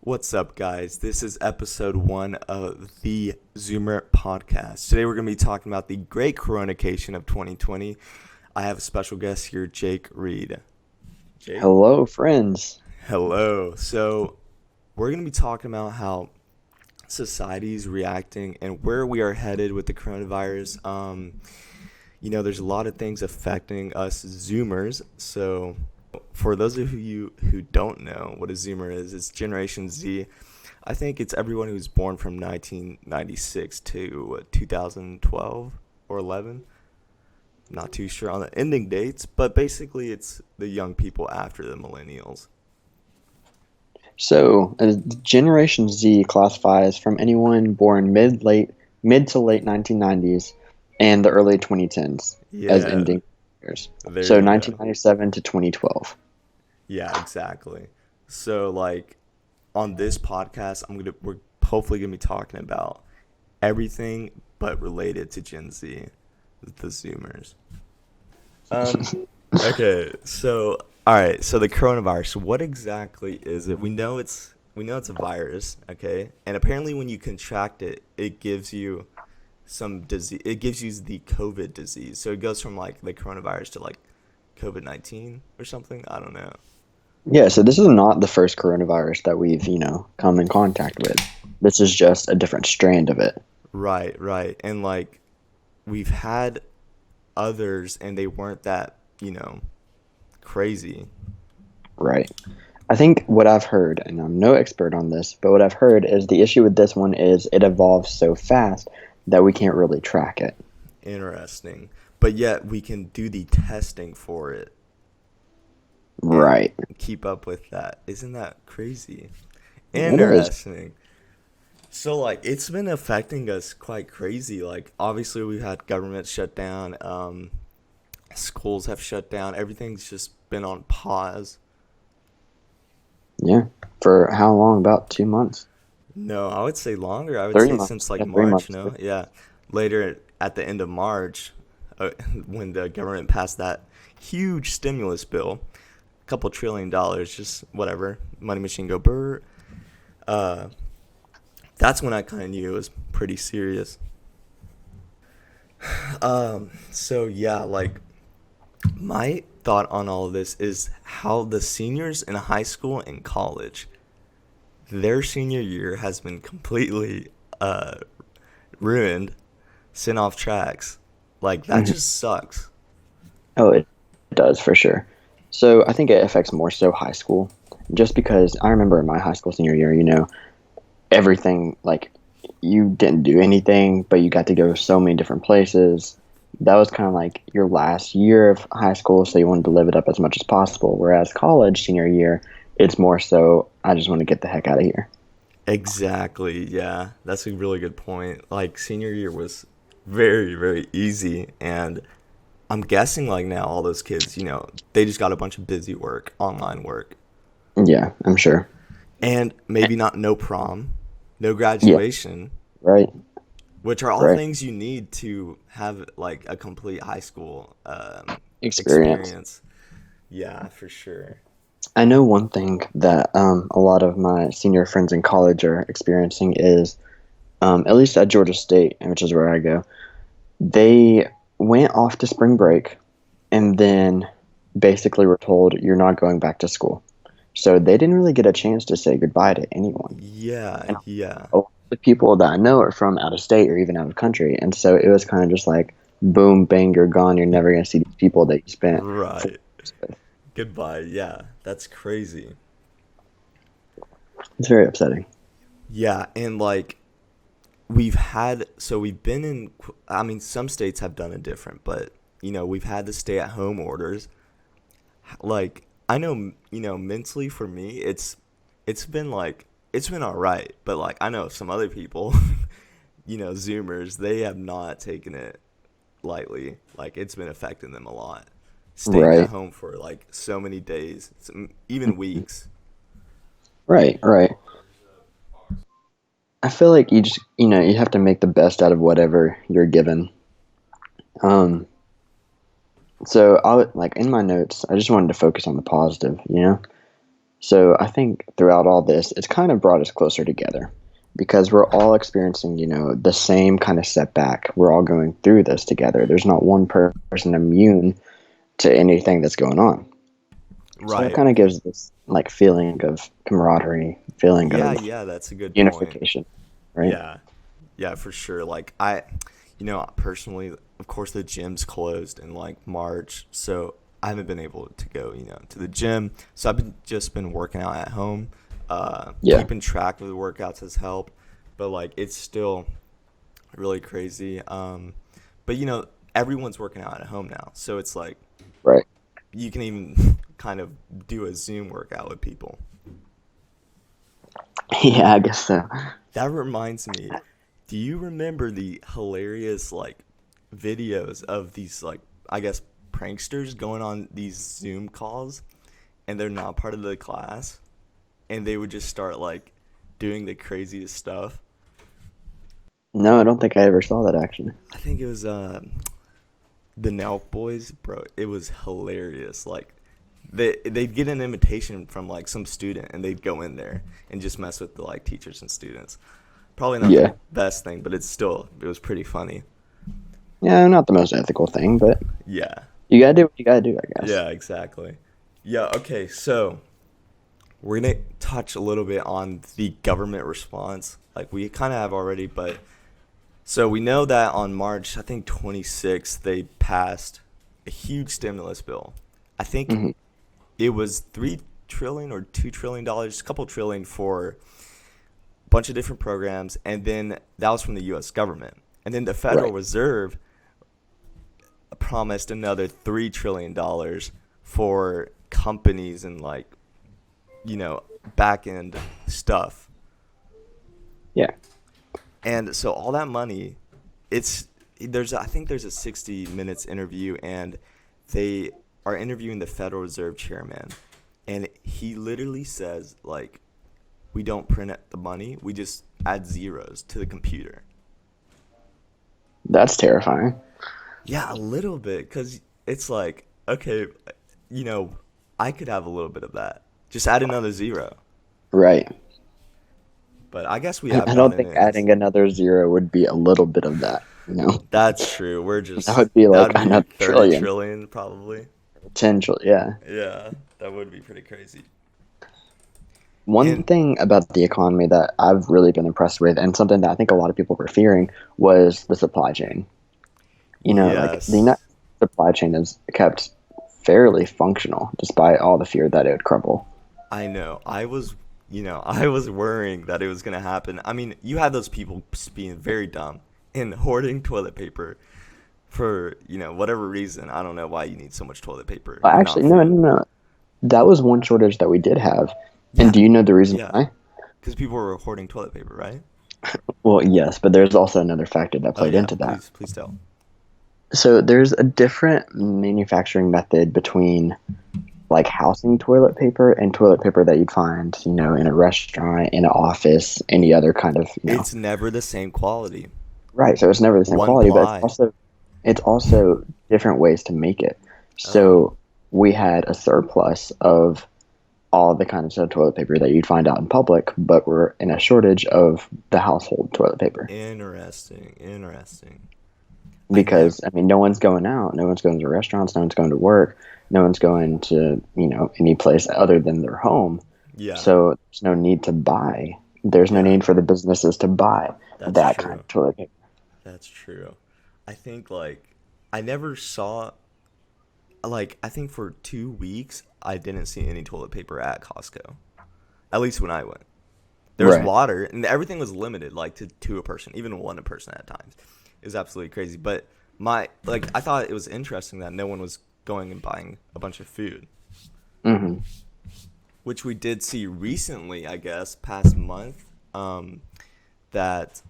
What's up, guys? This is Ep.1 of the Zoomer podcast. Today we're going to be talking about the great Coronacation of 2020. I have a special guest here, Jake Reid. Jake? Hello, friends. Hello. So we're going to be talking about how society is reacting and where we are headed with the coronavirus. There's a lot of things affecting us Zoomers. So for those of you who don't know what a Zoomer is, it's Generation Z. I think it's everyone who's born from 1996 to 2012 or 11. Not too sure on the ending dates, but basically it's the young people after the millennials. So, Generation Z classifies from anyone born mid to late 1990s and the early 2010s as Yeah, ending years. there So, you go. 1997 to 2012. Yeah, exactly. So on this podcast, we're hopefully gonna be talking about everything but related to Gen Z, the Zoomers. Um, okay, so all right, so the coronavirus, what exactly is it? We know it's a virus, okay? And apparently when you contract it, it gives you some disease. It gives you the COVID disease. So it goes from like the coronavirus to like COVID-19 or something. I don't know. Yeah, so this is not the first coronavirus that we've, come in contact with. This is just a different strand of it. Right, right. And like we've had others and they weren't that, crazy. Right. I think what I've heard, and I'm no expert on this, but what I've heard is the issue with this one is it evolves so fast that we can't really track it. Interesting. But yet we can do the testing for it and Right. keep up with that. Isn't that crazy? It is. Interesting. So like it's been affecting us quite crazy. Like obviously we've had government shut down, schools have shut down, everything's just been on pause. Yeah. For how long? About 2 months. No, I would say longer. I would say 3 months. since like Yeah, three March, months. no? Yeah. Later at the end of March, when the government passed that huge stimulus bill, a couple $1 trillion, just whatever, money machine go brr. Uh, that's when I kind of knew it was pretty serious. So yeah, like my thought on all of this is how the seniors in high school and college, their senior year has been completely uh, ruined, sent off tracks. Like that Mhm. just sucks. Oh, it does for sure. So I think it affects more so high school, just because I remember in my high school senior year, everything like you didn't do anything, but you got to go so many different places. That was kind of like your last year of high school, so you wanted to live it up as much as possible. Whereas college senior year, it's more so I just want to get the heck out of here. Exactly. Yeah, that's a really good point. Like senior year was very, very easy, and I'm guessing like now all those kids, they just got a bunch of busy work, online work, Yeah, I'm sure. and maybe not no prom, no Yeah, graduation, right, which are all right. things you need to have like a complete high school Experience. experience. Yeah, for sure. I know one thing that a lot of my senior friends in college are experiencing is, at least at Georgia State, which is where I go, they went off to spring break and then basically were told you're not going back to school. So they didn't really get a chance to say goodbye to anyone. Yeah, And yeah. a lot of the people that I know are from out of state or even out of country. And so it was kind of just like, boom, bang, you're gone. You're never going to see these people that you spent 4 Right. years with. Goodbye. Yeah, that's crazy. It's very upsetting. Yeah, and like we've been in, I mean, some states have done it different, but we've had the stay at home orders. Like I know, mentally for me, it's been like it's been all right, but like I know some other people, Zoomers, they have not taken it lightly. Like it's been affecting them a lot. Staying at Right. home for like so many days, even weeks. Right, right. I feel like you just, you have to make the best out of whatever you're given. Um, so I would like in my notes, I just wanted to focus on the positive, So I think throughout all this, it's kind of brought us closer together because we're all experiencing, the same kind of setback. We're all going through this together. There's not one person immune to anything that's going on. So it Right. kind of gives this like feeling of camaraderie, feeling Yeah, of yeah, that's a good point. unification, right? Yeah. Yeah, for sure. Like personally, of course the gym's closed in like March, so I haven't been able to go, to the gym. So I've been working out at home. Yeah, Keeping track of the workouts has helped, but like it's still really crazy. But everyone's working out at home now, so it's like right. you can even kind of do a Zoom workout with people. Yeah, I guess so. That reminds me, do you remember the hilarious like videos of these like I guess pranksters going on these Zoom calls and they're not part of the class and they would just start like doing the craziest stuff? No, I don't think I ever saw that actually. I think it was the Nelk Boys, bro. It was hilarious. Like they'd get an invitation from like some student and they'd go in there and just mess with the like teachers and students. Probably not the Yeah. best thing, but it was pretty funny. Yeah, not the most ethical thing, but Yeah. you gotta do what you gotta do, I guess. Yeah, exactly. Yeah, okay. So, we're going to touch a little bit on the government response. Like we kind of have already, but so we know that on March, I think 26th, they passed a huge stimulus bill. I think Hmm. it was 3 trillion or 2 trillion dollars, a couple trillion for a bunch of different programs, and then that was from the US government. And then the Federal Right. Reserve promised another $3 trillion for companies and like back end stuff. Yeah. And so all that money, it's there's I think there's a 60 minutes interview and they are interviewing the Federal Reserve chairman and he literally says like we don't print the money, we just add zeros to the computer. That's terrifying. Yeah, a little bit cuz it's like okay, you know, I could have a little bit of that. Just add another zero. Right. But I guess we I have don't gotten think in. adding another zero would be a little bit of that. That's true. That would be That like would be another 30 trillion, trillion probably. potential. Yeah. Yeah, that would be pretty crazy. One And thing about the economy that I've really been impressed with, and something that I think a lot of people were fearing, was the supply chain. Like the yes, United supply chain is kept fairly functional despite all the fear that it would crumble. I know. I was worrying that it was going to happen. I mean, you had those people being very dumb and hoarding toilet paper for, whatever reason. I don't know why you need so much toilet paper But and not actually, no, food. no, no. That was one shortage that we did have. And Yeah, do you know the reason yeah. why? Because people were hoarding toilet paper, right? Well, yes, but there's also another factor that Oh played yeah, into that. please tell. So there's a different manufacturing method between like housing toilet paper and toilet paper that you'd find, in a restaurant, in an office, any other kind of. It's never the same quality. Right. So it's never the same One quality, but ply. it's also different ways to make it. Oh, So we had a surplus of all the kinds of toilet paper that you'd find out in public, but we're in a shortage of the household toilet paper interesting, interesting. I never. because I mean, no one's going out, no one's going to restaurants, no one's going to work, no one's going to any place other than their home. Yeah, So there's no need to buy. There's no yeah, need for the businesses to buy that's that kind true. of toilet paper. That's true. I think like I never saw like I think for 2 weeks I didn't see any toilet paper at Costco. At least when I went. There was Right. water and everything was limited like to a person, even one a person at times. It was absolutely crazy. But I thought it was interesting that no one was going and buying a bunch of food, Hmm. which we did see recently, I guess, past month, that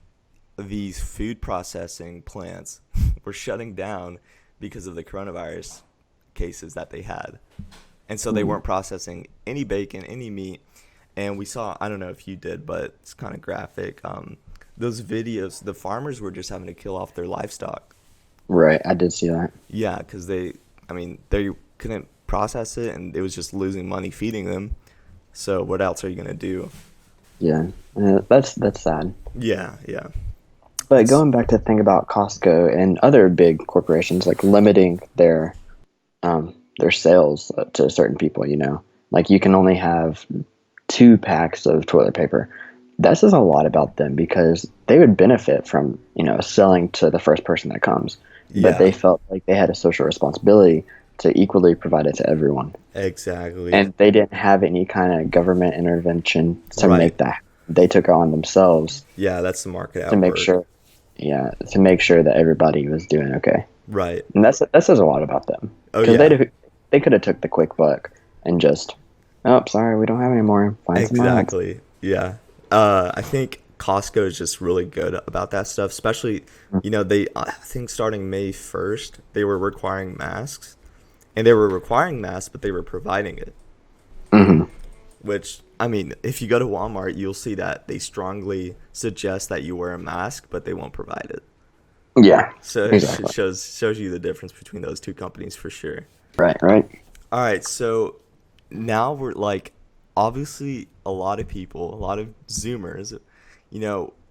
these food processing plants were shutting down because of the coronavirus cases that they had. And so they weren't processing any bacon, any meat. And we saw, I don't know if you did, but it's kind of graphic. Those videos, the farmers were just having to kill off their livestock. Right. I did see that. Yeah, because they couldn't process it and it was just losing money feeding them. So what else are you gonna do? Yeah, that's sad. Yeah, yeah. But It's going back to think about Costco and other big corporations, like limiting their sales to certain people, like you can only have 2 packs of toilet paper. That says a lot about them because they would benefit from, selling to the first person that comes. But yeah, they felt like they had a social responsibility to equally provide it to everyone. exactly. And they didn't have any kind of government intervention to Right. make that. They took it on themselves Yeah, that's the market to at make work. sure, yeah, to make sure that everybody was doing okay. Right. And that says a lot about them Oh because yeah, they could have took the quick buck and just, oh, sorry, we don't have any more. Find somewhere else. exactly. Yeah. I think Costco is just really good about that stuff, especially, they, I think starting May 1st, they were requiring masks, and they were requiring masks, but they were providing it. Hmm. Which, I mean, if you go to Walmart, you'll see that they strongly suggest that you wear a mask, but they won't provide it. Yeah, So it exactly. shows you the difference between those two companies for sure. Right, right. All right, so now we're like, obviously, a lot of people, a lot of Zoomers,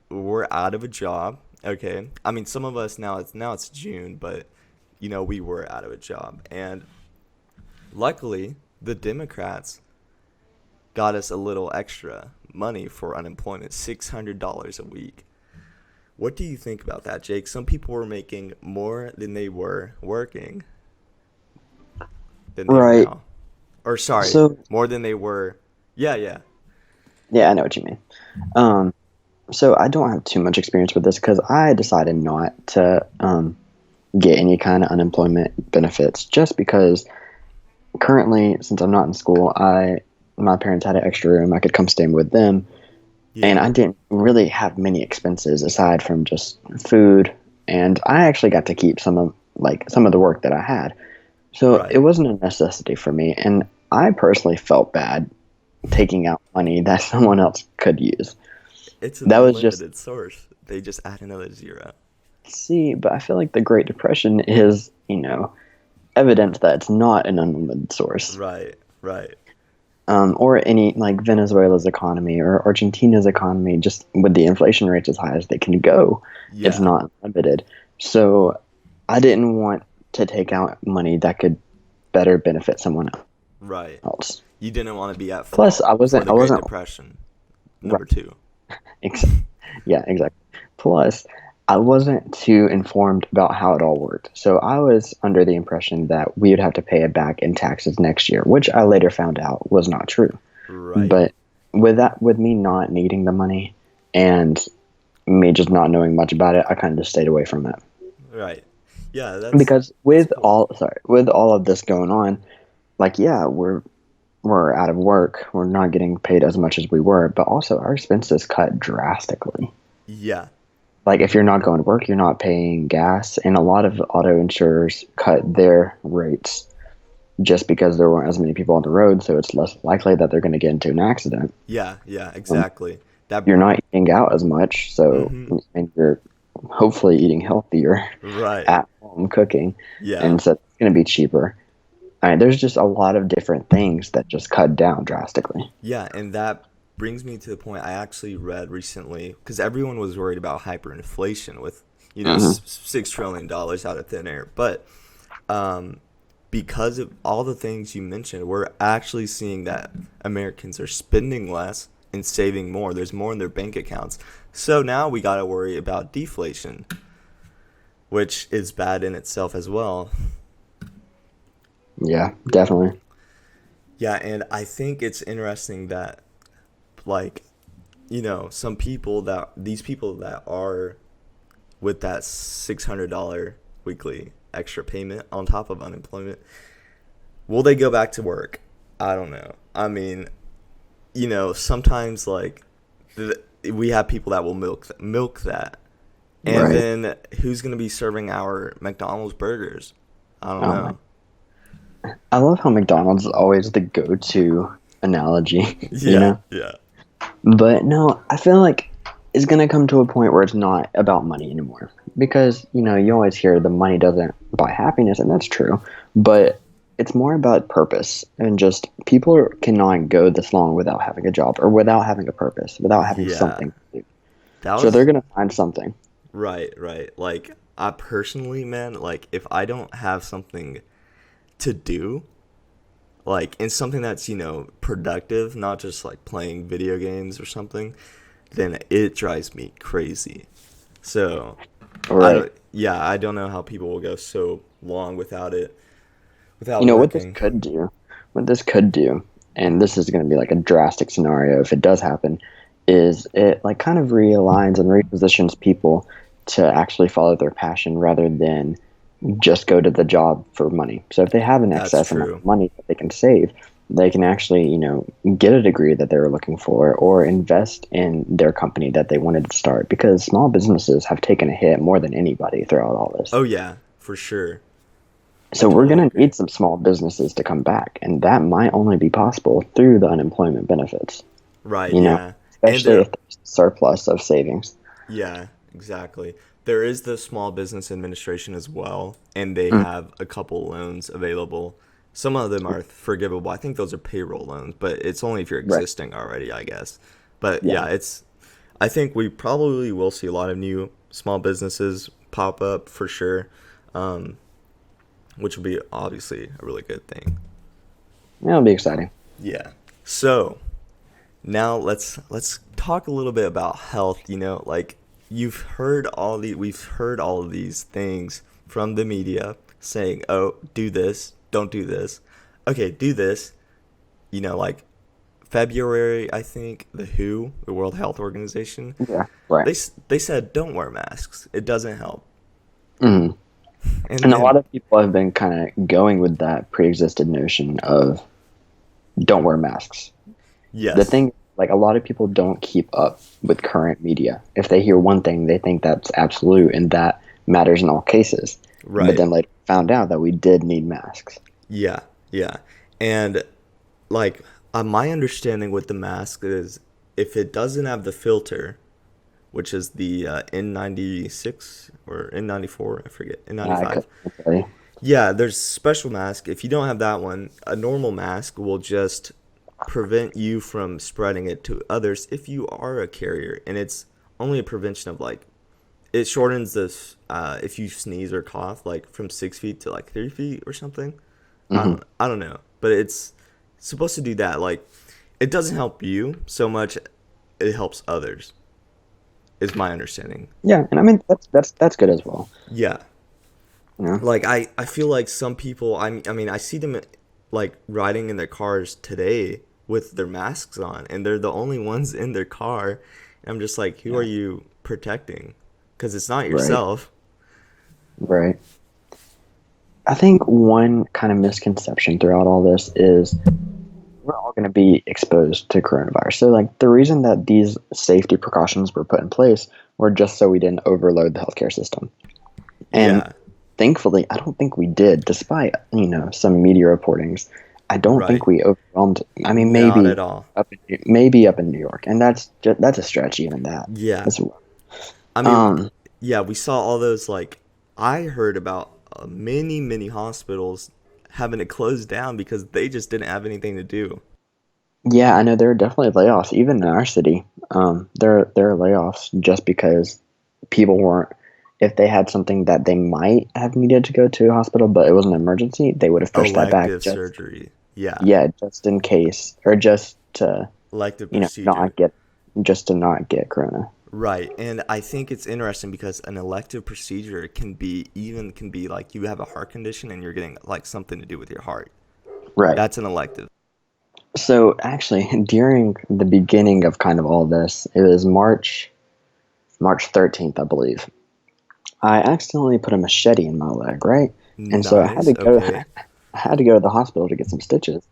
we're out of a job. Okay, I mean, some of us now it's June, but we were out of a job, and luckily, the Democrats got us a little extra money for unemployment, $600 a week. What do you think about that, Jake? Some people were making more than they were working than they are Right. now. Or sorry, So, more than they were. Yeah, yeah. yeah, I know what you mean. Um, so I don't have too much experience with this because I decided not to get any kind of unemployment benefits just because currently, since I'm not in school, my parents had an extra room. I could come stay with them, and Yeah. I didn't really have many expenses aside from just food. And I actually got to keep some of the work that I had, so it Right. wasn't a necessity for me. And I personally felt bad taking out money that someone else could use. It's an That was just unlimited source. They just add another zero. see, but I feel like the Great Depression is, evidence that it's not an unlimited source. Right. Right. Or any like Venezuela's economy or Argentina's economy, just with the inflation rates as high as they can go, it's Yeah. not limited. So I didn't want to take out money that could better benefit someone Right. else. You didn't want to be at Plus, fault for I the Great wasn't Depression. right. Number two. Ex- yeah, exactly. Plus, I wasn't too informed about how it all worked. So I was under the impression that we would have to pay it back in taxes next year, which I later found out was not true. Right. But with me not needing the money and me just not knowing much about it, I kind of just stayed away from it. Right. Yeah, that's Because that's cool. with all of this going on, like yeah, we're out of work, we're not getting paid as much as we were, but also our expenses cut drastically. Yeah. Like if you're not going to work, you're not paying gas, and a lot of auto insurers cut their rates just because there weren't as many people on the road, so it's less likely that they're going to get into an accident. Yeah, yeah, Um, exactly. That you're not eating out as much, so mhm. and you're hopefully eating healthier Right. at home cooking, Yeah. and so it's going to be cheaper. I mean, there's just a lot of different things that just cut down drastically. Yeah, and that brings me to the point I actually read recently because everyone was worried about hyperinflation with, Hmm. $6 trillion out of thin air. But um, because of all the things you mentioned, we're actually seeing that Americans are spending less and saving more. There's more in their bank accounts. So now we got to worry about deflation, which is bad in itself as well. Yeah, definitely. Yeah, and I think it's interesting that, like, these people that are with that $600 weekly extra payment on top of unemployment, will they go back to work? I don't know. I mean, sometimes like we have people that will milk that, and Right. then who's gonna be serving our McDonald's burgers? I don't Oh my! know. I love how McDonald's is always the go-to analogy. Yeah, yeah, But no, I feel like it's gonna come to a point where it's not about money anymore because you always hear the money doesn't buy happiness, and that's true. But it's more about purpose and just cannot go this long without having a job or without having a purpose, without having Yeah. something to do. That So they're was gonna find something. right, right. Like I personally, man, like if I don't have something to do, like and something that's, productive, not just like playing video games or something, then it drives me crazy. So, Right. yeah, I don't know how people will go so long without it, You without know working. what this could do, and this is going to be like a drastic scenario if it does happen, is it like kind of realigns and repositions people to actually follow their passion rather than just go to the job for money. So if they have an That's excess amount true. of money that they can save, they can actually, get a degree that they were looking for or invest in their company that they wanted to start because small businesses have taken a hit more than anybody throughout all this. Oh yeah, for sure. I So we're totally going to agree. need some small businesses to come back, and that might only be possible through the unemployment benefits, Right, you know, yeah. And especially there if there's a surplus of savings. Yeah, exactly. There is the Small Business Administration as well, and they Mm, have a couple loans available. Some of them are forgivable. I think those are payroll loans, but it's only if you're right. existing already, I guess. But Yeah. yeah, I think we probably will see a lot of new small businesses pop up for sure, um, which will be obviously a really good thing. That'll be exciting. Yeah. So, now let's talk a little bit about health, like we've heard all of these things from the media saying, "Oh, do this, don't do this." Okay, do this, like February, I think, the World Health Organization, Yeah. Right. they said don't wear masks. It doesn't help. Mm. And And a lot then of people have been kind of going with that pre-existed notion of don't wear masks. The yes. thing, like a lot of people don't keep up with current media. If they hear one thing, they think that's absolute and that matters in all cases. But Right. then later found out that we did need masks. Yeah. Yeah. And like my understanding with the mask is if it doesn't have the filter, which is the N96 or N94, I forget, I N95. couldn't tell you. Yeah, there's special mask. If you don't have that one, a normal mask will just prevent you from spreading it to others if you are a carrier, and it's only a prevention of like it shortens this if you sneeze or cough like from 6 feet to like 3 feet or something. Hmm. I don't know, but it's supposed to do that. Like it doesn't help you so much; it helps others. Is my understanding. Yeah, and I mean that's good as well. Yeah, You know? like I feel like some people. I mean I see them like riding in their cars today with their masks on, and they're the only ones in their car. And I'm just like, who are Yeah. you protecting? Because it's not Right. yourself. Right. I think one kind of misconception throughout all this is we're all going to be exposed to coronavirus. So, like, the reason that these safety precautions were put in place were just so we didn't overload the healthcare system. And Yeah, thankfully, I don't think we did, despite, some media reportings. I don't think right. we overwhelmed. I mean, Not at all. maybe up in New York, and that's a stretch, even that. Yeah. That's, I mean, um, yeah, we saw all those like I heard about many hospitals having to close down because they just didn't have anything to do. yeah, I know there are definitely layoffs, even in our city. There are layoffs just because people weren't. If they had something that they might have needed to go to a hospital, but it was an emergency, they would have pushed that back Elective surgery. Yeah. yeah, just in case, or just to, Elective not procedure. get, just to not get corona. Right. And I think it's interesting because an elective procedure can be like you have a heart condition and you're getting like something to do with your heart. Right. That's an elective. So actually, during the beginning of kind of all this, it was March 13th, I believe. I accidentally put a machete in my leg, right? And so I had Nice. to go Okay. I had to go to the hospital to get some stitches.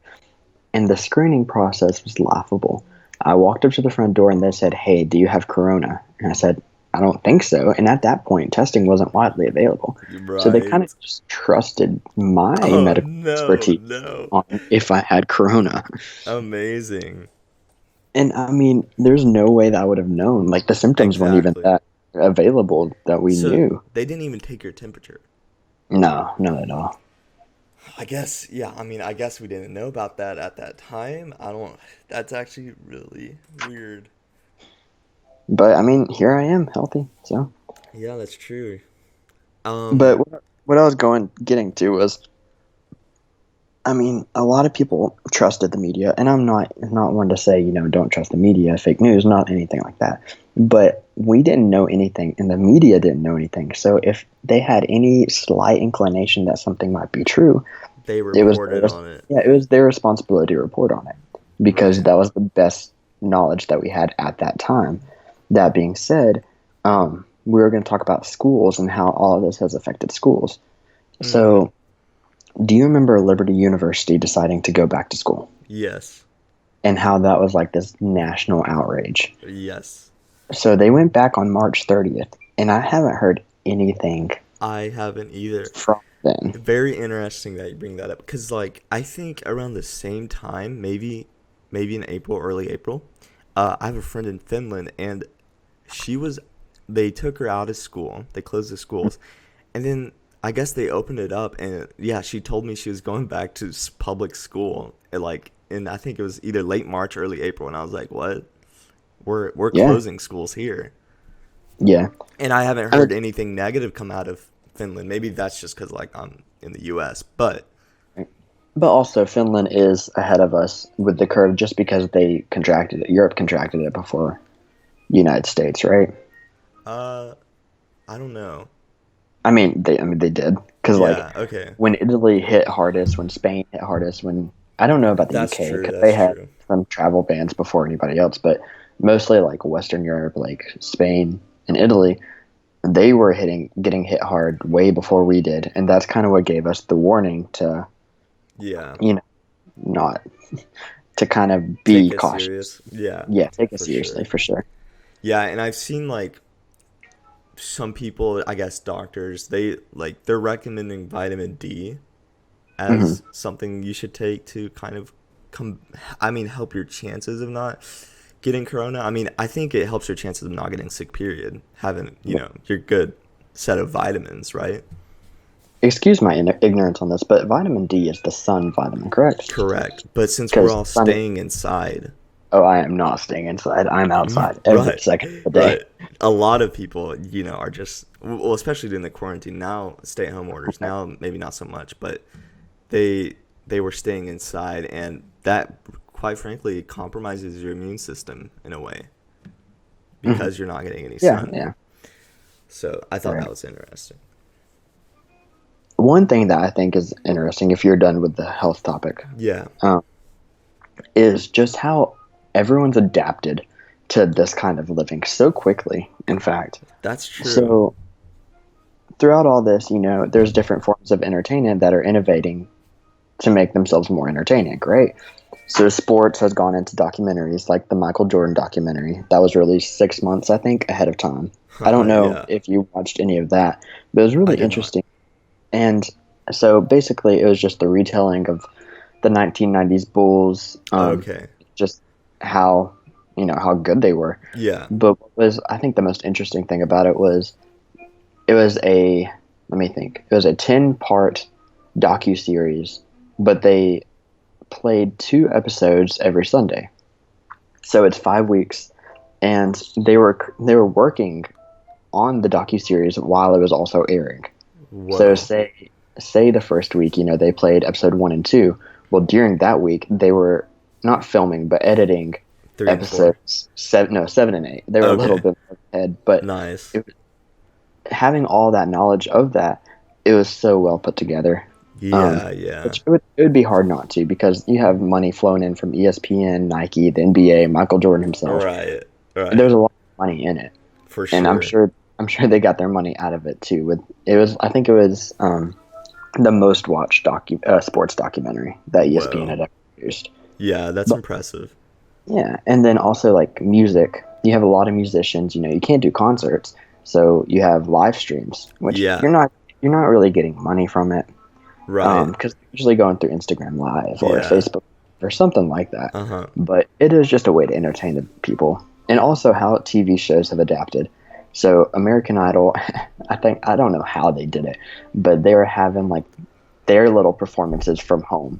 And the screening process was laughable. I walked up to the front door and they said, "Hey, do you have corona?" And I said, "I don't think so." And at that point, testing wasn't widely available. So they kind of Right. just trusted my Oh medical no, expertise no. on if I had corona. Amazing. And I mean, there's no way that I would have known. Like the symptoms weren't even Exactly. that available that we So knew. they didn't even take your temperature. No, not at all. I guess, yeah, I mean, I guess we didn't know about that at that time. I don't, that's actually really weird. But I mean, here I am, healthy. So, Yeah, that's true. but Um, what I was getting to was, I mean, a lot of people trusted the media, and I'm not one to say, don't trust the media, fake news, not anything like that. But we didn't know anything, and the media didn't know anything. So if they had any slight inclination that something might be true, they it was reported on it. yeah, it was their responsibility to report on it because Right. that was the best knowledge that we had at that time. That being said, we were going to talk about schools and how all of this has affected schools. Mm-hmm. So, do you remember Liberty University deciding to go back to school Yes. and how that was like this national outrage? Yes. So they went back on March 30th, and I haven't heard anything I haven't either. from them. Very interesting that you bring that up because, like, I think around the same time, maybe in April, early April, I have a friend in Finland, and she was, they took her out of school. They closed the schools, and then I guess they opened it up, and yeah, she told me she was going back to public school, like, and I think it was either late March, early April, and I was like, what? We're Yeah, closing schools here. yeah. And I haven't I heard mean, anything negative come out of Finland. Maybe that's just because, like, I'm in the U.S. But but also Finland is ahead of us with the curve just because they contracted it. Europe contracted it before United States, right? uh, I don't know. I mean they did because like Yeah. Okay. when Italy hit hardest, when Spain hit hardest, when I don't know about the That's UK true. because That's they had true. some travel bans before anybody else, but mostly like Western Europe, like Spain and Italy, they were getting hit hard way before we did, and that's kind of what gave us the warning to Yeah. you know not to kind of be Take it cautious. serious. Yeah, Yeah, take it for seriously sure. for sure. Yeah, and I've seen like some people, I guess doctors, they're recommending vitamin D Hmm. as something you should take to kind of come I mean help your chances of not getting corona. I mean, I think it helps your chances of not getting sick period. Having, your good set of vitamins, right? Excuse my ignorance on this, but vitamin D is the sun vitamin, correct? Correct. But since we're Because all sun. staying inside, Oh, I am not staying inside. I'm outside every right, second of the day. right. A lot of people, are just, well, especially during the quarantine now, stay-at-home orders. Now, maybe not so much, but they they were staying inside, and that, quite frankly, compromises your immune system in a way Hmm. because you're not getting any Yeah, sun. yeah, So I thought right. that was interesting. One thing that I think is interesting, if you're done with the health topic, Yeah, um, is just how everyone's adapted to this kind of living so quickly. In fact, that's true. so throughout all this, there's different forms of entertainment that are innovating to make themselves more entertaining, right? So sports has gone into documentaries like the Michael Jordan documentary that was released 6 months, I think, ahead of time. I don't know Yeah, if you watched any of that, but it was I really did not. interesting. And so basically, it was just the retelling of the 1990s Bulls, Okay. just how how good they were. Yeah. But what was I think the most interesting thing about it was it was a let me think it was a 10-part docu series, but they played 2 episodes every Sunday. So it's 5 weeks, and they were working on the docu series while it was also airing. So Whoa. say the first week, they played episode 1 and 2. Well, during that week, they were not filming but editing 3 and 4. episodes 7 and 8. They were a little Okay. bit ahead, but Nice. it, having all that knowledge of that, it was so well put together. Yeah, yeah. Which it would be hard not to because you have money flowing in from ESPN, Nike, the NBA, Michael Jordan himself. Right. Right. There's a lot of money in it, For and I'm sure. sure I'm sure they got their money out of it too. I think it was the most watched sports documentary that ESPN Whoa. had ever produced. Yeah, that's But impressive. yeah, and then also like music, you have a lot of musicians. You can't do concerts, so you have live streams, which Yeah. you're not really getting money from it Right. because they're usually going through Instagram Live or Yeah. Facebook or something like that. Uh-huh. But it is just a way to entertain the people, and also how TV shows have adapted. So American Idol, I don't know how they did it, but they were having like their little performances from home.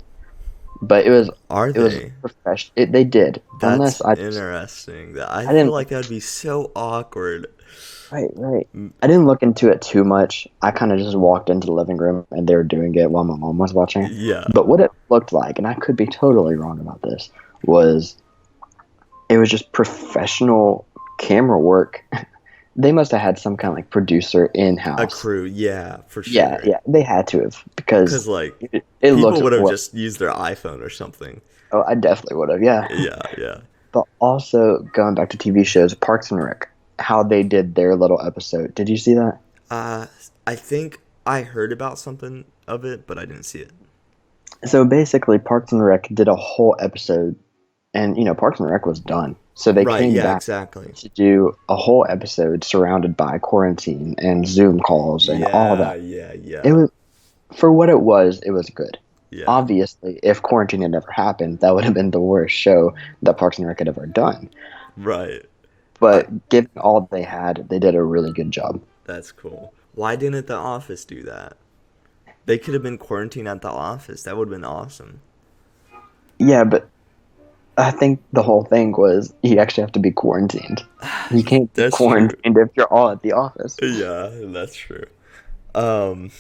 But Are it was they? professional. They did, That's unless interesting. That I I feel didn't. like that would be so awkward. Right, right. Mm, I didn't look into it too much. I kind of just walked into the living room and they were doing it while my mom was watching. yeah, But what it looked like, and I could be totally wrong about this, was it was just professional camera work. They must have had some kind of like producer in a house. crew. Yeah, for Yeah, sure. yeah, they had to have because Cause like it people looked would have well. just used their iPhone or something. Oh, I definitely would have. Yeah. Yeah, yeah. But also going back to TV shows, Parks and Rec, how they did their little episode. Did you see that? Uh, I think I heard about something of it, but I didn't see it. So basically, Parks and Rec did a whole episode, and Parks and Rec was done. So they Right. came Yeah. back Exactly. to do a whole episode surrounded by quarantine and Zoom calls and all Yeah. that. Yeah. It Yeah. was for what it was good. Yeah. Obviously, if quarantine had never happened, that would have been the worst show that Parks and Rec had ever done. Right. I, But given all they had, they did a really good job. that's cool. Why didn't the office do that? They could have been quarantined at the office. That would have been awesome. Yeah, but I think the whole thing was you actually have to be quarantined. You can't be That's true. quarantined if you're all at the office. Yeah, that's true. Um,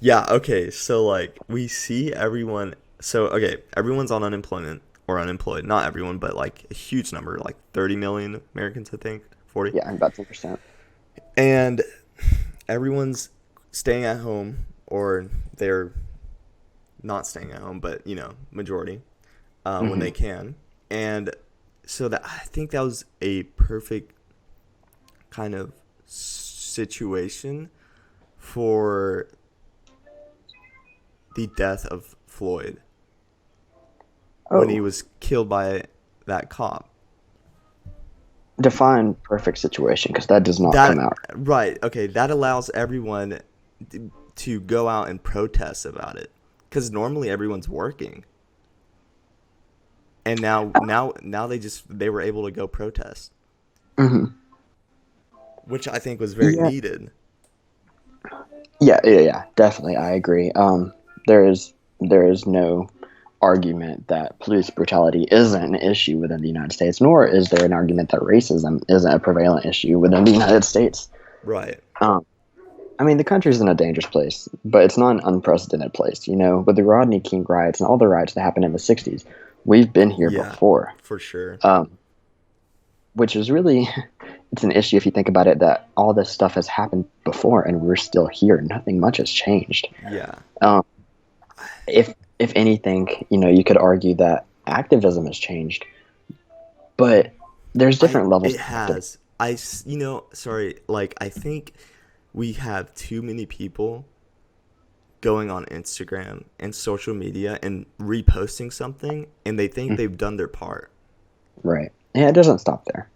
yeah, okay. So like we see everyone so okay, everyone's on unemployment or unemployed. Not everyone, but like a huge number, like 30 million Americans, I think, 40. Yeah, about 10%. And everyone's staying at home or they're not staying at home, but majority when Hmm. they can. And so that I think that was a perfect kind of situation for the death of Floyd when he Oh, was killed by that cop. define perfect situation because that does not come That out. right, okay, that allows everyone to go out and protest about it cuz normally everyone's working. And now they were able to go protest, Hmm. which I think was very Yeah, needed. yeah, definitely. I agree. There is no argument that police brutality isn't an issue within the United States, nor is there an argument that racism isn't a prevalent issue within the United States. Right. Um, I mean, the country's in a dangerous place, but it's not an unprecedented place. With the Rodney King riots and all the riots that happened in the '60s, we've been here Yeah, before. for sure. Um, which is really it's an issue if you think about it that all this stuff has happened before and we're still here. Nothing much has changed. Yeah. Um, if anything, you could argue that activism has changed, but there's I different levels it of activism. has. Sorry, like I think we have too many people going on Instagram and social media and reposting something and they think they've done their part. Right. Yeah, it doesn't stop there.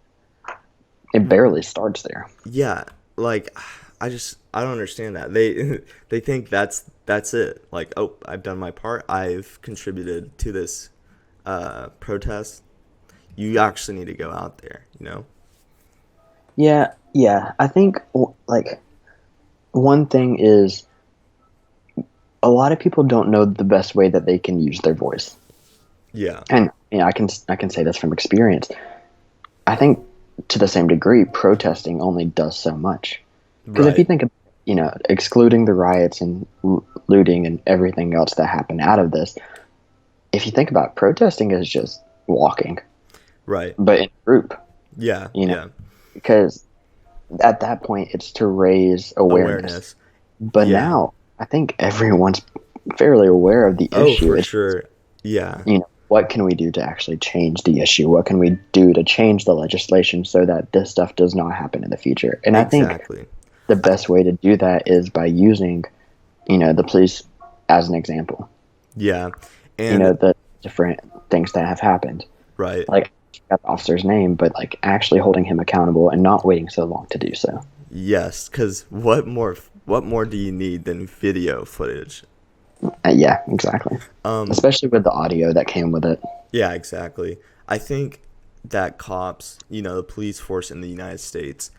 It barely starts there. Yeah, like I don't understand that. They they think that's it. Like, oh, I've done my part. I've contributed to this protest. You actually need to go out there. Yeah, yeah. I think like one thing is a lot of people don't know the best way that they can use their voice. Yeah. And I can say this from experience. I think to the same degree, protesting only does so much. Because if you Right. think of, excluding the riots and looting and everything else that happened out of this, if you think about it, protesting is just walking, Right. but in a group, Yeah. you know, Yeah. because at that point it's to raise awareness. Awareness. But Yeah. now I think everyone's fairly aware of the Oh, issue. for It's, sure. Yeah. what can we do to actually change the issue? What can we do to change the legislation so that this stuff does not happen in the future? And I think Exactly. the I, best way to do that is by using, the police as an example. yeah. And The different things that have happened. right. Like, I forgot the officer's name, but like actually holding him accountable and not waiting so long to do so. Yes, cuz what more do you need than video footage? Yeah, exactly. Um Especially with the audio that came with it. yeah, exactly. I think that cops, the police force in the United States,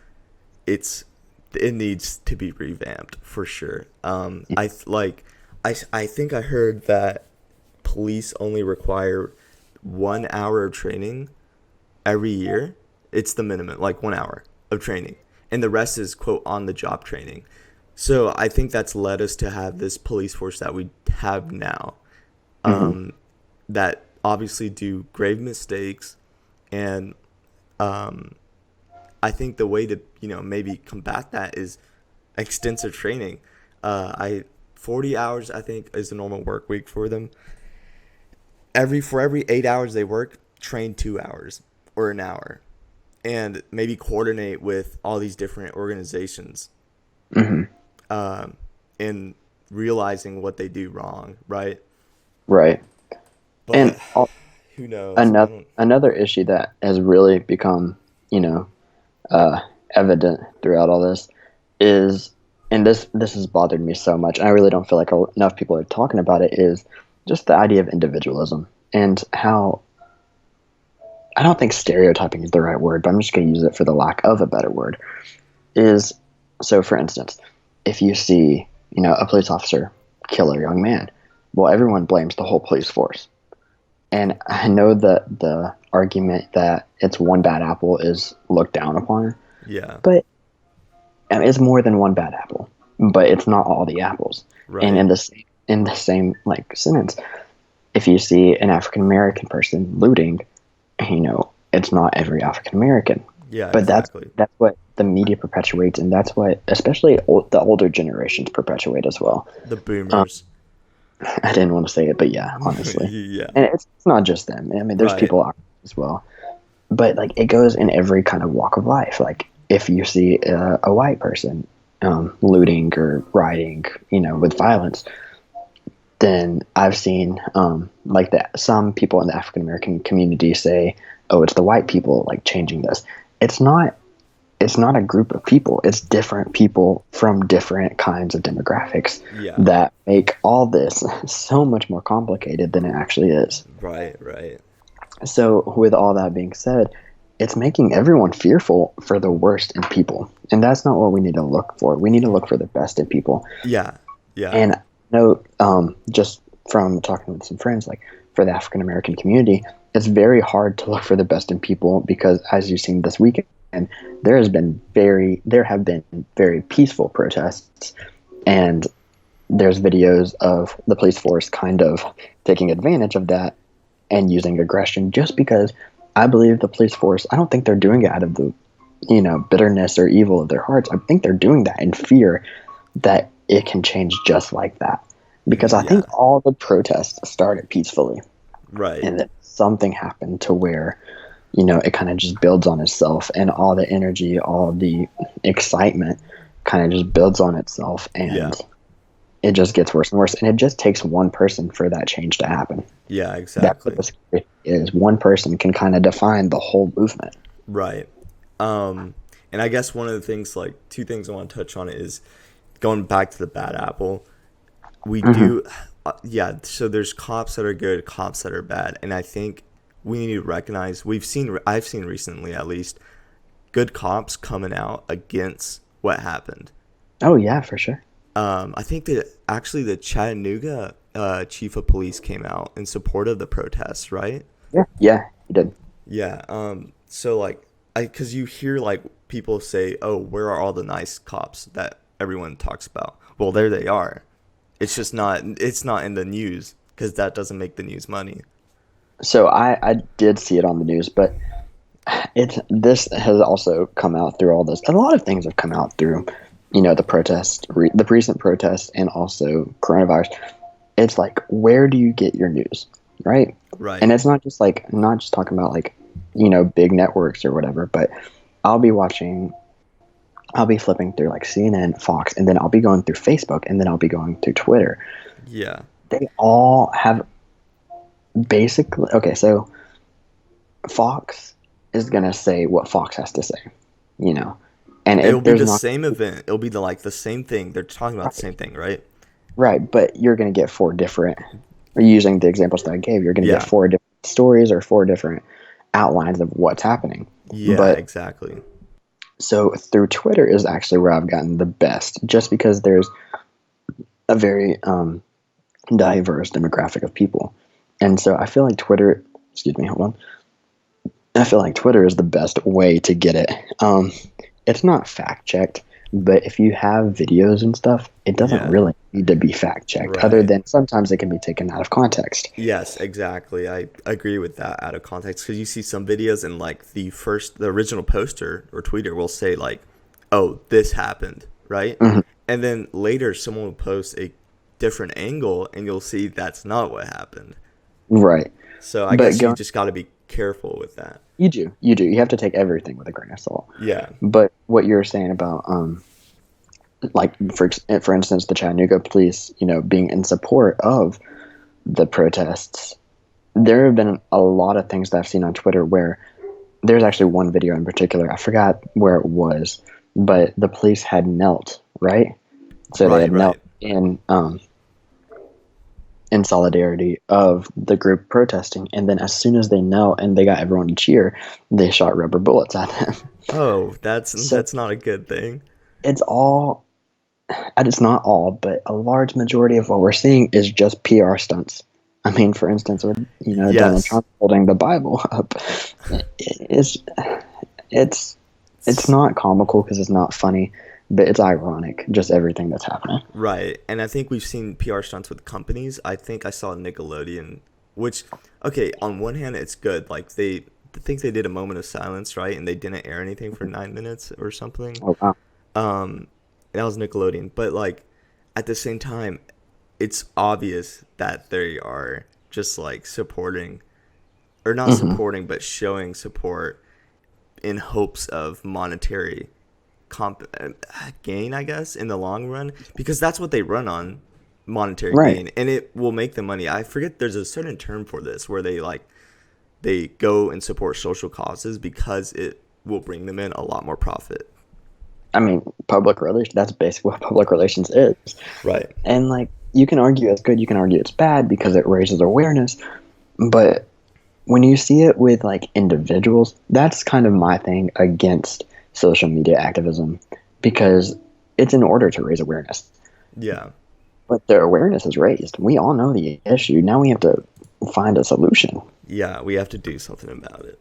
it needs to be revamped for sure. Like I think I heard that police only require 1 hour of training every year. It's the minimum, like 1 hour of training. And the rest is, quote, on the job training. So I think that's led us to have this police force that we have now, Hmm. that obviously do grave mistakes. And I think the way to, maybe combat that is extensive training. I 40 hours, I think, is the normal work week for them. For every 8 hours they work, train 2 hours or an hour, and maybe coordinate with all these different organizations, Hmm. in realizing what they do wrong, right? Right. And But who knows? I another don't. another issue that has really become, you know, uh, evident throughout all this is, and this has bothered me so much, and I really don't feel like enough people are talking about it, is just the idea of individualism and how I don't think stereotyping is the right word, but I'm just going to use it for the lack of a better word. Is so, for instance, if you see, a police officer kill a young man, well, everyone blames the whole police force. And I know that the argument that it's one bad apple is looked down upon, Yeah. but I mean, it's more than one bad apple. But it's not all the apples. And Right. in the same like sentence, if you see an African American person looting, it's not every African American. Yeah. But Exactly. that's what the media perpetuates, and that's what especially the older generations perpetuate as well. The Um, boomers. I didn't want to say it, but yeah, honestly, Yeah. and it's not just them. I mean, there's Right. people out there as well, but like it goes in every kind of walk of life. Like if you see a white person looting or rioting, with violence, then I've seen like that some people in the African American community say, "Oh, it's the white people like changing this." It's not. It's not a group of people. It's different people from different kinds of demographics Yeah. that make all this so much more complicated than it actually is. Right. Right. So, with all that being said, it's making everyone fearful for the worst in people. And that's not what we need to look for. We need to look for the best in people. Yeah. Yeah. And I know, just from talking with some friends, like for the African American community, it's very hard to look for the best in people because, as you've seen this weekend, there have been very peaceful protests, and there's videos of the police force kind of taking advantage of that and using aggression just because I believe the police force, I don't think they're doing it out of the, bitterness or evil of their hearts. I think they're doing that in fear that it can change just like that. Because I Yeah. think all the protests started peacefully Right. and then something happened to where, it kind of just builds on itself and all the energy, all the excitement kind of just builds on itself Yeah. and it just gets worse and worse. And it just takes one person for that change to happen. Yeah. That's what Exactly. the scary thing is. One person can kind of define the whole movement. Right. Um, and I guess one of the things, like two things I want to touch on is going back to the bad apple. We Hmm. do, yeah. So there's cops that are good, cops that are bad, and I think we need to recognize. I've seen recently, at least, good cops coming out against what happened. Oh, yeah, for sure. I think that actually the Chattanooga chief of police came out in support of the protests, right? Yeah. Yeah, you did. Yeah. So like, because you hear like people say, "Oh, where are all the nice cops that everyone talks about?" Well, there they are. It's just not. It's not in the news because that doesn't make the news money. So I did see it on the news, but this has also come out through all this. A lot of things have come out through, the the recent protests, and also coronavirus. It's like, where do you get your news, right? Right. And it's not just talking about like, big networks or whatever, but I'll be watching, I'll be flipping through like CNN, Fox, and then I'll be going through Facebook, and then I'll be going through Twitter. Yeah. They all have basically okay. So Fox is gonna say what Fox has to say, you know, and It'll be there's the not same event. It'll be the same thing. They're talking about the right, same thing, right? right, but you're gonna get four different. Or using the examples that I gave, you're gonna get Yeah. four different stories or four different outlines of what's happening. Yeah. But Exactly. so through Twitter is actually where I've gotten the best, just because there's a very diverse demographic of people. And so I feel like Twitter, excuse me, hold on. I feel like Twitter is the best way to get it. It's not fact checked, but if you have videos and stuff, it doesn't Yeah. really need to be fact checked, other Right. than sometimes it can be taken out of context. Yes, exactly. I agree with that out of context because you see some videos and like the original poster or tweeter will say like, "Oh, this happened," right? Mhm. And then later someone will post a different angle and you'll see that's not what happened. Right. So I But guess you go, just got to be careful with that. you have to take everything with a grain of salt. Yeah. But what you're saying about, like for instance, the Chattanooga police, being in support of the protests, there have been a lot of things that I've seen on Twitter where there's actually one video in particular. I forgot where it was, but the police had knelt, right? So they Right, had knelt right. in solidarity of the group protesting, and then as soon as they knelt and they got everyone to cheer, they shot rubber bullets at them. Oh, that's So that's not a good thing. it's all, and it's not all, but a large majority of what we're seeing is just PR stunts. I mean, for instance, with Donald Yes. Trump holding the Bible up, it's it's it's It's- not comical because it's not funny, but it's ironic. Just everything that's happening. Right. And I think we've seen PR stunts with companies. I think I saw Nickelodeon, which, okay, on one hand, it's good. Like, I think they did a moment of silence, right? And they didn't air anything for 9 minutes or something. Oh wow. Um, that was Nickelodeon. But, like, at the same time, it's obvious that they are just, like, supporting, or not Hmm. supporting, but showing support in hopes of monetary gain, I guess, in the long run, because that's what they run on, monetary Right. gain, and it will make them money. I forget there's a certain term for this where they go and support social causes because it will bring them in a lot more profit. I mean, public relations. That's basically what public relations is. Right. And like, you can argue it's good, you can argue it's bad because it raises awareness, but when you see it with like individuals, that's kind of my thing against social media activism, because it's in order to raise awareness. Yeah. But the awareness is raised. We all know the issue. Now we have to find a solution. Yeah, we have to do something about it.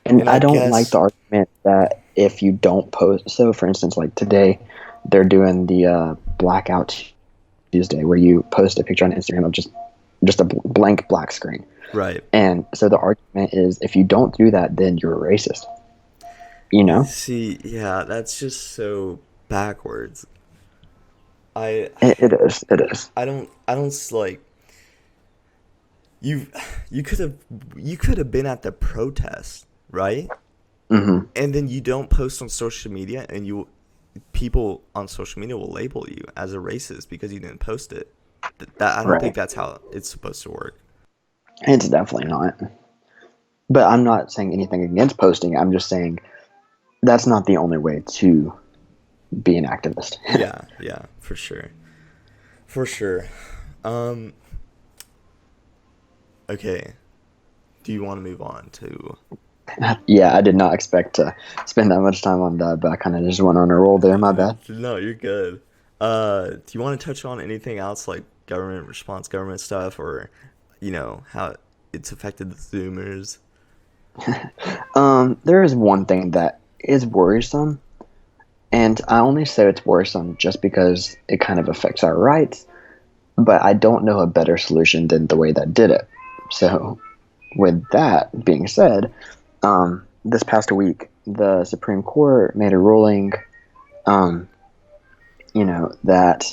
And And I I don't like guess the argument that if you don't post, so for instance, like today, they're doing the blackout Tuesday, where you post a picture on Instagram of just a blank black screen. right. And so the argument is, if you don't do that, then you're a racist. You know, See, yeah, that's just so backwards. I it is. It is. I don't like you you could have been at the protest, right? Hmm. And then you don't post on social media, and people on social media will label you as a racist because you didn't post it. That I don't think Right. that's how it's supposed to work. It's definitely not. But I'm not saying anything against posting. I'm just saying that's not the only way to be an activist. Yeah, yeah, for sure. For sure. Um okay. Do you want to move on to Yeah, I did not expect to spend that much time on that, but I kind of just went on a roll there. My bad. No, you're good. Do you want to touch on anything else like government response, government stuff, or how it's affected the Zoomers? There is one thing that is worrisome, and I only say it's worrisome just because it kind of affects our rights, but I don't know a better solution than the way that did it. So, with that being said, this past week, the Supreme Court made a ruling, um, that,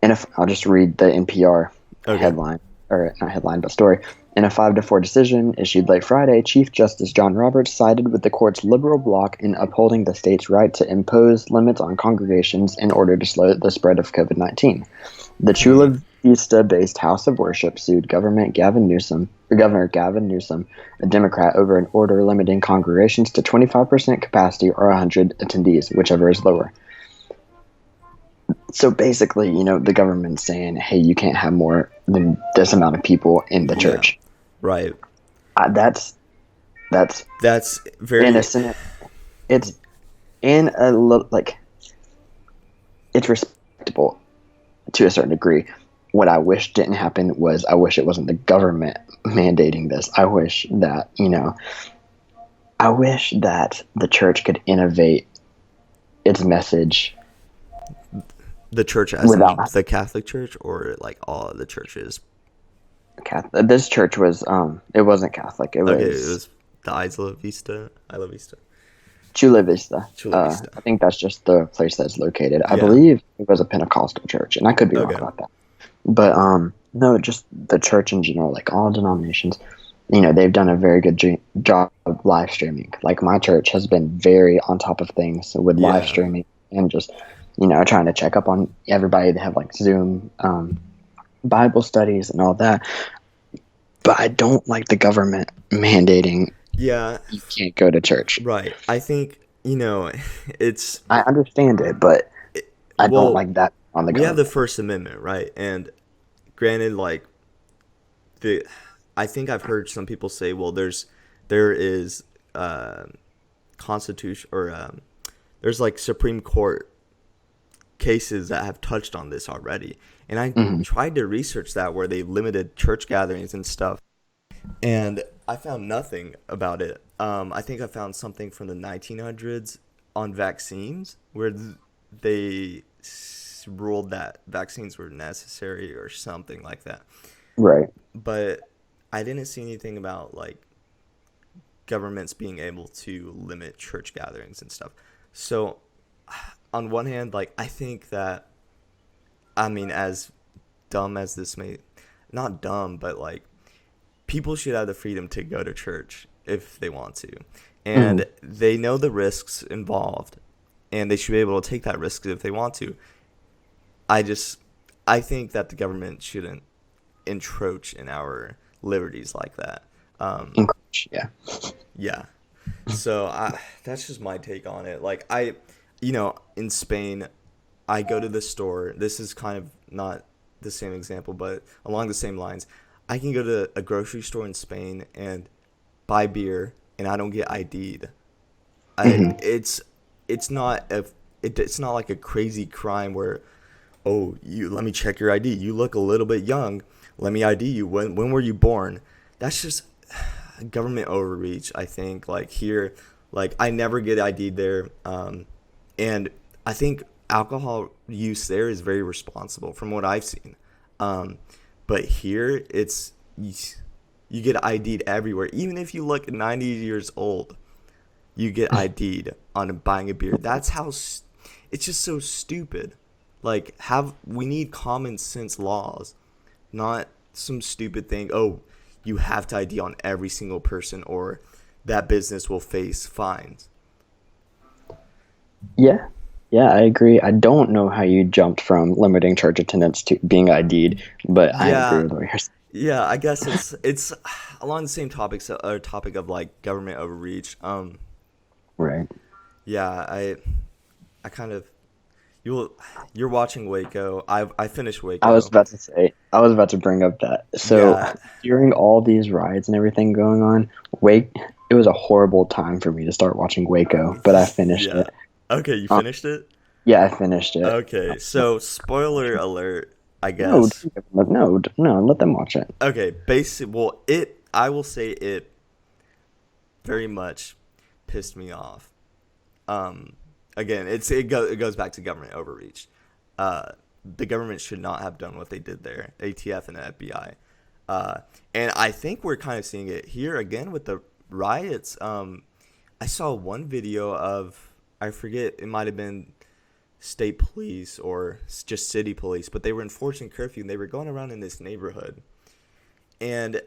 and if I'll just read the NPR Okay. headline, or not headline, but story. In a 5-4 decision issued late Friday, Chief Justice John Roberts sided with the court's liberal bloc in upholding the state's right to impose limits on congregations in order to slow the spread of COVID-19. The Chula Vista-based House of Worship sued Governor Gavin Newsom, a Democrat, over an order limiting congregations to 25% capacity or 100 attendees, whichever is lower. So basically, the government's saying, hey, you can't have more than this amount of people in the Yeah. church. Right. That's That's very innocent. It's in like, it's respectable to a certain degree, what I wish didn't happen was I wish it wasn't the government mandating this. I wish that, I wish that the church could innovate its message The church, as in without the Catholic Church, or like all of the churches? Catholic. This church was, it wasn't Catholic. It Okay, it was was the Isla Vista. Isla Vista. Chula Vista. Chula Vista. I think that's just the place that's located. I Yeah. believe it was a Pentecostal church, and I could be wrong Okay. about that. But no, just the church in general, like all denominations, they've done a very good job of live streaming. Like my church has been very on top of things with live Yeah. streaming and just, trying to check up on everybody. They have like Zoom Bible studies and all that. But I don't like the government mandating Yeah. you can't go to church. Right. I think, it's I understand it, but I well, don't like that on the we have the government. First Amendment, right? And granted, like I think I've heard some people say, well, there is constitution, or there's like Supreme Court cases that have touched on this already. And I tried to research that, where they limited church gatherings and stuff, and I found nothing about it. I think I found something from the 1900s on vaccines, where they ruled that vaccines were necessary or something like that. Right. But I didn't see anything about like governments being able to limit church gatherings and stuff. So on one hand, like I think that, I mean, as dumb as this may, not dumb, but like people should have the freedom to go to church if they want to. And they know the risks involved, and they should be able to take that risk if they want to. I think that the government shouldn't encroach in our liberties like that. Yeah. Yeah. So that's just my take on it. Like in Spain, I go to the store. This is kind of not the same example, but along the same lines. I can go to a grocery store in Spain and buy beer, and I don't get ID'd. It's not like a crazy crime where, oh, let me check your ID. You look a little bit young. Let me ID you. When were you born? That's just government overreach, I think. Like here, like I never get ID'd there, and I think alcohol use there is very responsible from what I've seen. But here, you get ID'd everywhere. Even if you look 90 years old, you get ID'd on buying a beer. That's how it's just so stupid. Like we need common sense laws, not some stupid thing. Oh, you have to ID on every single person, or that business will face fines. Yeah. Yeah, I agree. I don't know how you jumped from limiting church attendance to being ID'd, but I agree with what you're saying. Yeah, I guess it's along the same topic, topic of like government overreach. Right. Yeah, I kind of you're watching Waco. I finished Waco. I was about to bring up that. So during all these riots and everything going on, it was a horrible time for me to start watching Waco, but I finished it. Okay, you finished it? Yeah, I finished it. Okay, so spoiler alert, I No, guess. no, let them watch it. Okay, I will say it very much pissed me off. Again, it goes back to government overreach. The government should not have done what they did there, ATF and the FBI. And I think we're kind of seeing it here again with the riots. I saw one video of, I forget, it might have been state police or just city police, but they were enforcing curfew and they were going around in this neighborhood. And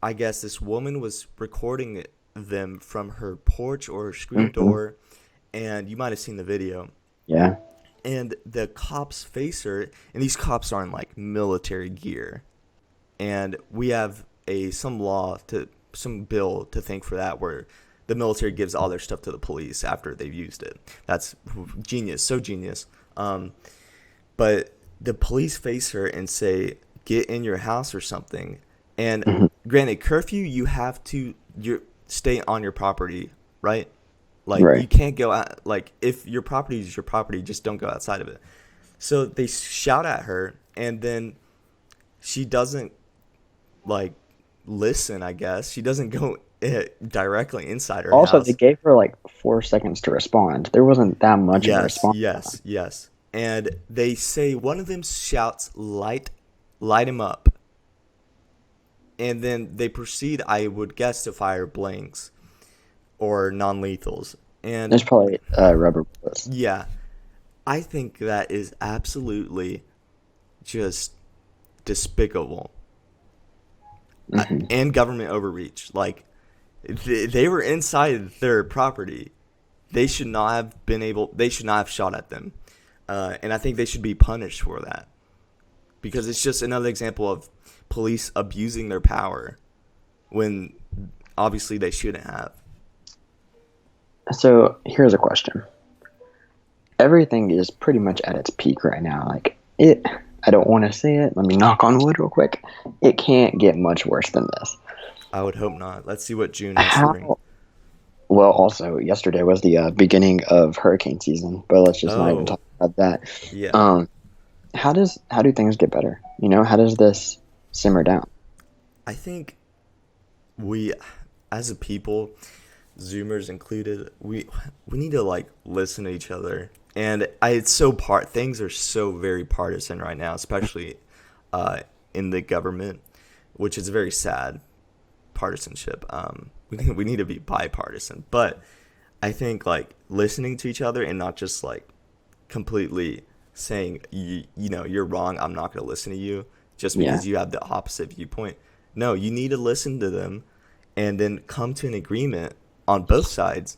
I guess this woman was recording them from her porch or her screen door, and you might have seen the video. Yeah. And the cops face her, and these cops are in like military gear. And we have some bill to thank for that, where the military gives all their stuff to the police after they've used it. That's genius, so genius. But the police face her and say, "Get in your house" or something. And granted, curfew, you have to stay on your property, right? Like you can't go out. Like if your property is your property, just don't go outside of it. So they shout at her, and then she doesn't like listen. I guess she doesn't go directly inside her Also, they house. gave her like 4 seconds to respond. There wasn't that much of a Yes, response time. yes, yes. And they say one of them shouts, light him up. And then they proceed, I would guess, to fire blanks or non-lethals. And There's probably rubber bullets. yeah, I think that is absolutely just despicable. Hmm. And government overreach. Like, they were inside their property. They should not have been able. They should not have shot at them, and I think they should be punished for that because it's just another example of police abusing their power when obviously they shouldn't have. So here's a question. Everything is pretty much at its peak right now. Like it, I don't want to say it. Let me knock on wood real quick. It can't get much worse than this. I would hope not. Let's see what June has to bring. How? Well, also yesterday was the beginning of hurricane season, but let's just not even Oh, talk about that. yeah. Um, how do things get better? How does this simmer down? I think we, as a people, Zoomers included, we need to like listen to each other. And it's so things are so very partisan right now, especially in the government, which is very sad partisanship. We need to be bipartisan, but I think like listening to each other and not just like completely saying you're wrong. I'm not going to listen to you just Yeah. because you have the opposite viewpoint. No, you need to listen to them and then come to an agreement on both sides.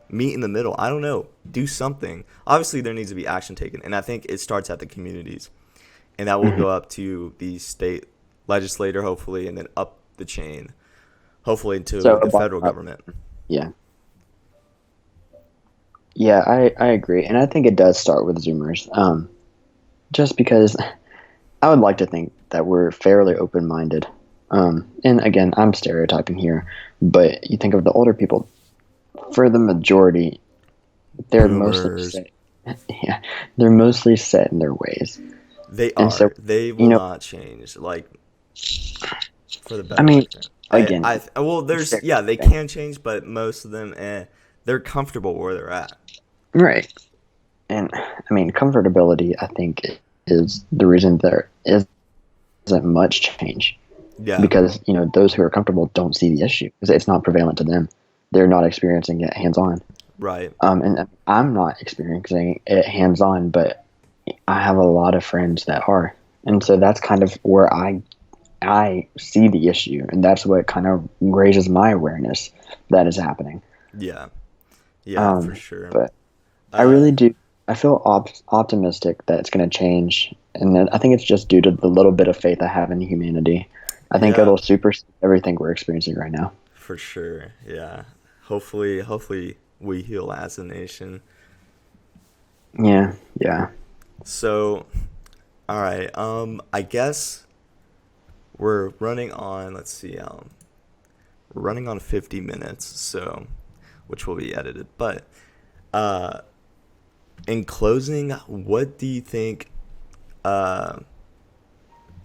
Meet in the middle. I don't know. Do something. Obviously, there needs to be action taken, and I think it starts at the communities, and that will Hmm. go up to the state legislator, hopefully, and then up the chain, hopefully to So the bottom federal up. government. Yeah. Yeah, I agree. And I think it does start with Zoomers. Just because I would like to think that we're fairly open minded. And again, I'm stereotyping here, but you think of the older people, for the majority, they're mostly Boomers. set. Yeah, they're mostly set in their ways. They And so, are. They you will know, not change. Like for the I better, I mean, think. again, Well, there's yeah, they stereotyping. can change, but most of them, they're comfortable where they're at. Right. And I mean, comfortability, I think, is the reason there isn't much change. Yeah, Because those who are comfortable don't see the issue because it's not prevalent to them. They're not experiencing it hands on. right. And I'm not experiencing it hands on, but I have a lot of friends that are, and so that's kind of where I see the issue, and that's what kind of raises my awareness that is happening. Yeah, yeah, for sure. But I Uh, really do. I feel optimistic that it's going to change, and then I think it's just due to the little bit of faith I have in humanity. I think yeah, it'll supersede everything we're experiencing right now. for sure. Yeah. Hopefully we heal as a nation. Yeah, yeah. So, all right. I guess we're running on. Let's see. We're running on 50 minutes, so which will be edited. But uh, in closing, what do you think uh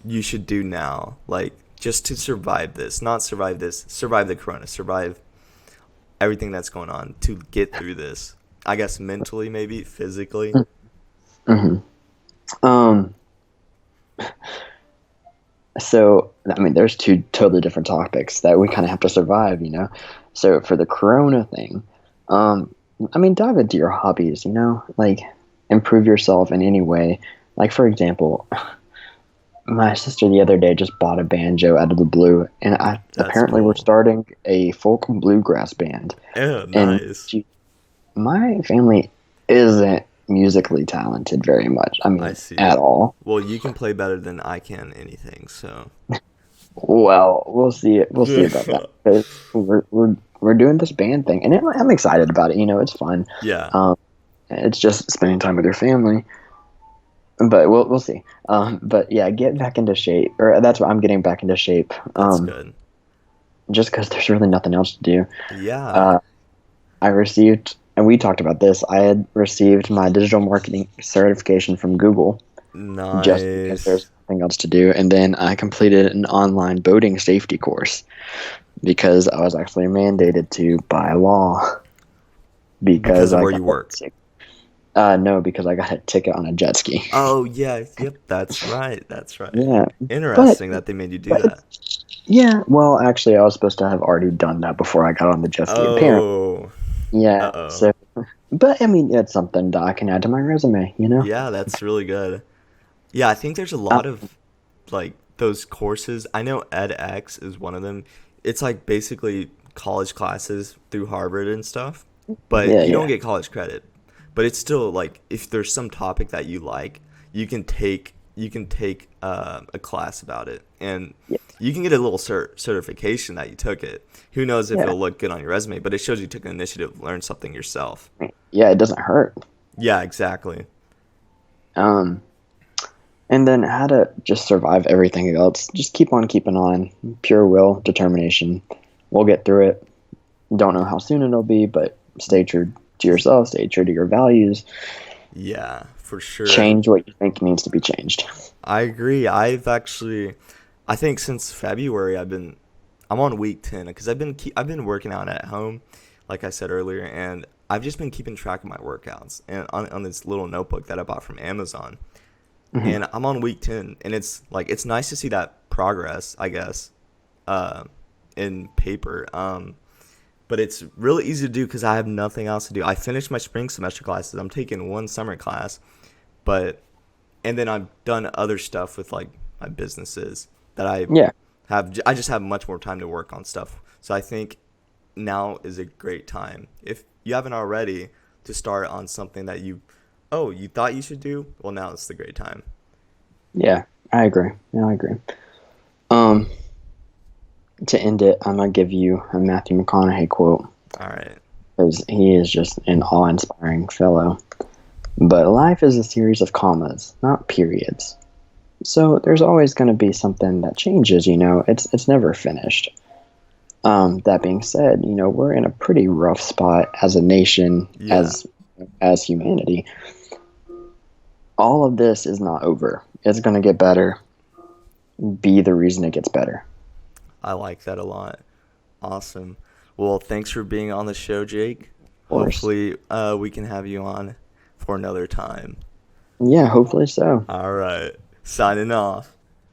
you should do now? Like just to survive this, not survive this, survive the corona, survive everything that's going on to get through this. I guess mentally, maybe physically. Hmm. Um. So I mean, there's two totally different topics that we kind of have to survive. So for the Corona thing, I mean, dive into your hobbies. Like improve yourself in any way. Like for example, my sister the other day just bought a banjo out of the blue, and I That's apparently we're cool. starting a folk bluegrass band. Yeah, And nice. my family isn't musically talented very much. I I mean, see. at all. Well, you can play better than I can anything, so. Well, we'll see. We'll see about that. 'Cause we're doing this band thing, and I'm excited about it. It's fun. Yeah, Um, it's just spending time with your family. But we'll see. But yeah, get back into shape, or that's what I'm getting back into shape. that's good. Just because there's really nothing else to do. Yeah. Uh, I received, and we talked about this. I had received my digital marketing certification from Google, just because Nice. there's nothing else to do. And then I completed an online boating safety course because I was actually mandated to by law Because because of I where got you a work. ticket. No, because I got a ticket on a jet ski. Oh yeah, yep, that's right. That's right. Yeah, but Interesting that they made you do but that. yeah. Well, actually, I was supposed to have already done that before I got on the jet ski. Apparently, Oh, yeah. uh-oh. So, but I mean, it's something that I can add to my resume. Yeah, that's really good. Yeah, I think there's a Um, lot of like those courses. I know edX is one of them. It's like basically college classes through Harvard and stuff, but yeah, you don't yeah, get college credit. But it's still like if there's some topic that you like, you can take a class about it, and yeah, you can get a little certification that you took it. Who knows if yeah, it'll look good on your resume, but it shows you took an initiative to learn something yourself. yeah. It doesn't hurt. Yeah, exactly. Um, and then how to just survive everything else. Just keep on keeping on. Pure will, determination. We'll get through it. Don't know how soon it'll be, but stay true to yourself. Stay true to your values. Yeah, for sure. Change what you think needs to be changed. I agree. I think since February, I'm on week 10 because I've been working out at home, like I said earlier, and I've just been keeping track of my workouts and on this little notebook that I bought from Amazon. Hmm. And I'm on week 10, and it's nice to see that progress, I guess, uh, in paper. But it's really easy to do because I have nothing else to do. I finished my spring semester classes. I'm taking one summer class, but and then I've done other stuff with like my businesses that Yeah, I just have much more time to work on stuff. So I think now is a great time if you haven't already to start on something that you thought you should do. Well, now is the great time. yeah, I agree. Yeah, I agree. Um, to end it, I'm gonna give you a Matthew McConaughey quote All right. because he is just an awe-inspiring fellow. But life is a series of commas, not periods. So there's always going to be something that changes. It's never finished. That being said, we're in a pretty rough spot as a nation, Yeah, as humanity. All of this is not over. It's going to get better. Be the reason it gets better. I like that a lot. Awesome. Well, thanks for being on the show, Jake. Of course. Hopefully, we can have you on for another time. Yeah, hopefully so. All right. Signing off.